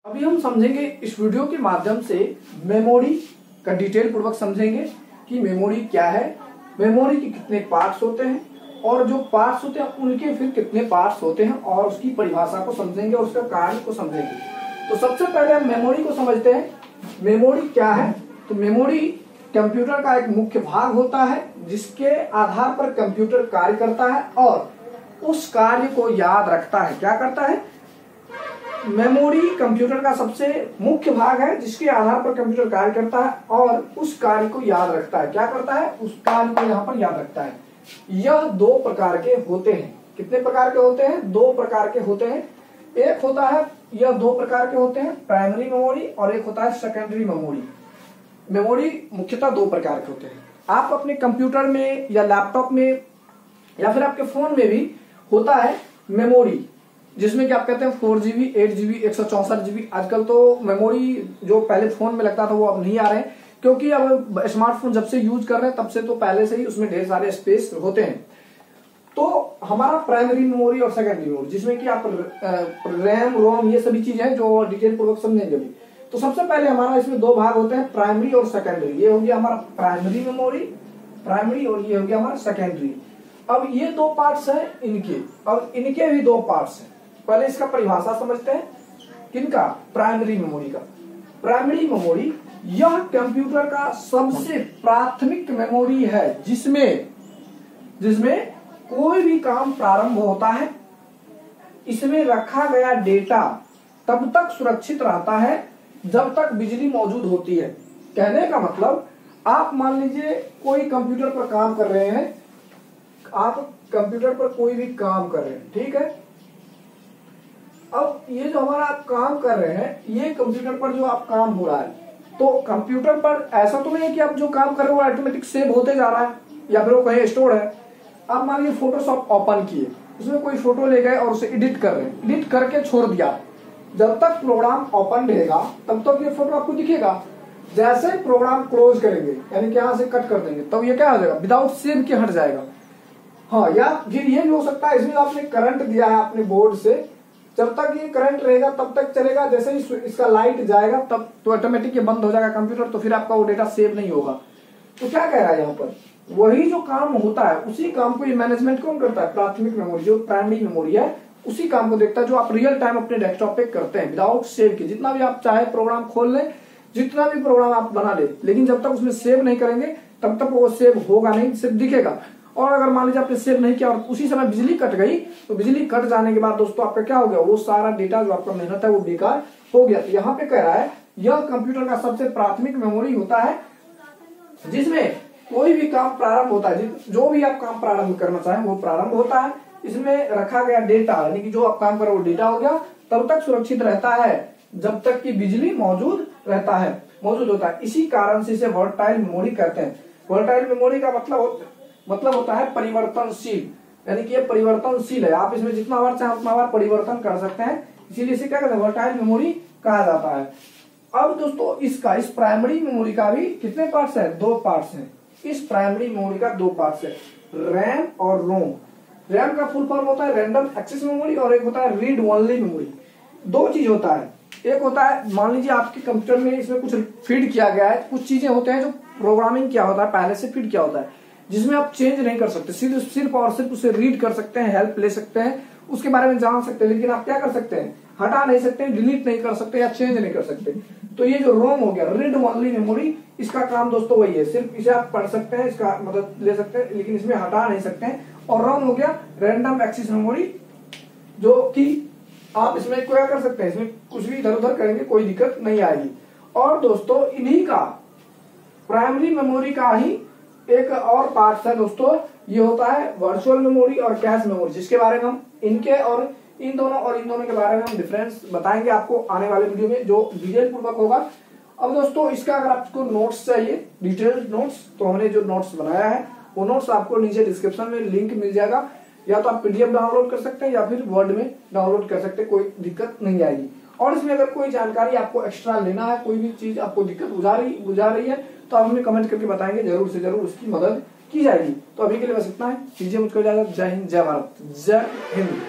अभी हम समझेंगे इस वीडियो के माध्यम से मेमोरी का डिटेल पूर्वक समझेंगे कि मेमोरी क्या है, मेमोरी के कितने पार्ट्स होते हैं और जो पार्ट्स होते हैं उनके फिर कितने पार्ट्स होते हैं और उसकी परिभाषा को समझेंगे और उसका कार्य को समझेंगे। तो सबसे पहले हम मेमोरी को समझते हैं। मेमोरी क्या है? तो मेमोरी कंप्यूटर का एक मुख्य भाग होता है जिसके आधार पर कंप्यूटर कार्य करता है और उस कार्य को याद रखता है। क्या करता है? मेमोरी कंप्यूटर का सबसे मुख्य भाग है जिसके आधार पर कंप्यूटर कार्य करता है और उस कार्य को याद रखता है। क्या करता है? उस कार्य को यहाँ पर याद रखता है। यह दो प्रकार के होते हैं। कितने प्रकार के होते हैं? दो प्रकार के होते हैं। एक होता है, यह दो प्रकार के होते हैं, प्राइमरी मेमोरी और एक होता है सेकेंडरी मेमोरी। मेमोरी मुख्यतः दो प्रकार के होते हैं। आप अपने कंप्यूटर में या लैपटॉप में या फिर आपके फोन में भी होता है मेमोरी, जिसमें कि आप कहते हैं 4GB, 8GB, 164GB। आजकल तो मेमोरी जो पहले फोन में लगता था वो अब नहीं आ रहे हैं, क्योंकि अब स्मार्टफोन जब से यूज कर रहे हैं तब से तो पहले से ही उसमें ढेर सारे स्पेस होते हैं। तो हमारा प्राइमरी मेमोरी और सेकेंडरी मेमोरी, जिसमें कि आप रैम, रोम, ये सभी चीजें जो डिटेल पूर्वक समझेंगे अभी। तो सबसे पहले हमारा इसमें दो भाग होते हैं, प्राइमरी और सेकेंडरी। ये हो गया हमारा प्राइमरी मेमोरी, प्राइमरी, और ये हो गया हमारा सेकेंडरी। अब ये दो पार्ट्स हैं इनके, अब इनके भी दो पार्ट्स हैं। पहले इसका परिभाषा समझते हैं। किनका? प्राइमरी मेमोरी का। प्राइमरी मेमोरी यह कंप्यूटर का सबसे प्राथमिक मेमोरी है जिसमें कोई भी काम प्रारंभ होता है। इसमें रखा गया डेटा तब तक सुरक्षित रहता है जब तक बिजली मौजूद होती है। कहने का मतलब, आप मान लीजिए कोई कंप्यूटर पर काम कर रहे हैं, आप कंप्यूटर पर कोई भी काम कर रहे हैं, ठीक है। अब ये जो हमारा आप काम कर रहे हैं, ये कंप्यूटर पर जो आप काम हो रहा है, तो कंप्यूटर पर ऐसा तो नहीं है कि आप जो काम कर रहे हो वो ऑटोमेटिक सेव होते जा रहा है या फिर वो कहीं स्टोर है। आप मान लीजिए फोटोशॉप ओपन किए, उसमें कोई फोटो ले गए और उसे एडिट कर रहे हैं, एडिट करके छोड़ दिया। जब तक प्रोग्राम ओपन रहेगा तब तक ये फोटो आपको दिखेगा। जैसे ही प्रोग्राम क्लोज करेंगे, यानी कि यहाँ से कट कर देंगे, तब ये क्या हो जाएगा? विदाउट सेव के हट जाएगा। हाँ, या फिर ये भी हो सकता है, इसमें आपने करंट दिया है अपने बोर्ड से, जब तक ये करंट रहेगा तब तक चलेगा, जैसे ही इसका लाइट जाएगा तब तो ऑटोमेटिक ये बंद हो जाएगा कंप्यूटर, तो फिर आपका वो डेटा सेव नहीं होगा। तो क्या कह रहा है यहाँ पर? वही जो काम होता है उसी काम को ये मैनेजमेंट कौन करता है? प्राथमिक मेमोरी, जो प्राइमरी मेमोरी है उसी काम को देखता है, जो आप रियल टाइम अपने डेस्कटॉप पे करते हैं विदाउट सेव के। जितना भी आप चाहे प्रोग्राम खोल लें, जितना भी प्रोग्राम आप बना ले, लेकिन जब तक उसमें सेव नहीं करेंगे तब तक वो सेव होगा नहीं, सिर्फ दिखेगा। और अगर मान लीजिए आपने सेव नहीं किया और उसी समय बिजली कट गई, तो बिजली कट जाने के बाद दोस्तों आपका क्या हो गया? वो सारा डेटा जो आपका मेहनत है वो बेकार हो गया। तो यहाँ पे कह रहा है यह कंप्यूटर का सबसे प्राथमिक मेमोरी होता है जिसमें कोई भी काम प्रारंभ होता है, जो भी आप काम प्रारंभ करना चाहें वो प्रारंभ होता है। इसमें रखा गया डेटा, यानी कि जो आप काम करो वो डेटा हो गया, तब तक सुरक्षित रहता है जब तक कि बिजली मौजूद होता है। इसी कारण से इसे वर्टाइल मेमोरी कहते हैं। वर्टाइल मेमोरी का मतलब होता है परिवर्तनशील, यानी कि ये परिवर्तनशील है। आप इसमें जितना बार चाहे उतना बार परिवर्तन कर सकते हैं, इसीलिए इसे क्या कहते हैं? वर्टाइल मेमोरी कहा जाता है। अब दोस्तों इस प्राइमरी मेमोरी का भी कितने पार्ट्स है? दो पार्ट्स हैं। इस प्राइमरी मेमोरी का दो पार्ट्स है, रैम और रोम। रैम का फुल फॉर्म होता है रैंडम एक्सेस मेमोरी और एक होता है रीड ओनली मेमोरी। दो चीज होता है। एक होता है, मान लीजिए आपके कंप्यूटर में इसमें कुछ फीड किया गया है, कुछ चीजें होते हैं जो प्रोग्रामिंग किया होता है, पहले से फीड किया होता है, जिसमें आप चेंज नहीं कर सकते, सिर्फ और सिर्फ उसे रीड कर सकते हैं, हेल्प ले सकते हैं, उसके बारे में जान सकते हैं, लेकिन आप क्या कर सकते हैं? हटा नहीं सकते, डिलीट नहीं कर सकते या चेंज नहीं कर सकते। तो ये जो रोम हो गया, रीड ओनली मेमोरी, इसका काम दोस्तों वही है, सिर्फ इसे आप पढ़ सकते हैं, इसका मदद ले सकते हैं, लेकिन इसमें हटा नहीं सकते हैं। और रोम हो गया रैंडम एक्सेस मेमोरी, जो कि आप इसमें क्या कर सकते हैं, इसमें कुछ भी इधर उधर करेंगे कोई दिक्कत नहीं आएगी। और दोस्तों इन्हीं का प्राइमरी मेमोरी का ही एक और पार्ट है दोस्तों, ये होता है वर्चुअल मेमोरी और कैश मेमोरी, जिसके बारे में हम इनके और इन दोनों के बारे में हम डिफरेंस बताएंगे आपको आने वाले वीडियो में, जो डिटेल पूर्वक होगा। अब दोस्तों इसका अगर आपको नोट्स चाहिए, डिटेल्ड नोट्स, तो हमने जो नोट्स बनाया है वो नोट्स आपको नीचे डिस्क्रिप्शन में लिंक मिल जाएगा, या तो आप पीडीएफ डाउनलोड कर सकते हैं या फिर वर्ड में डाउनलोड कर सकते हैं, कोई दिक्कत नहीं आएगी। और इसमें अगर कोई जानकारी आपको एक्स्ट्रा लेना है, कोई भी चीज आपको दिक्कत बुझा रही है, तो आप हमें कमेंट करके बताएंगे, जरूर से जरूर उसकी मदद की जाएगी। तो अभी के लिए बस इतना है, कीजिए मुझको इजाजत। जय हिंद, जय भारत, जय हिंद।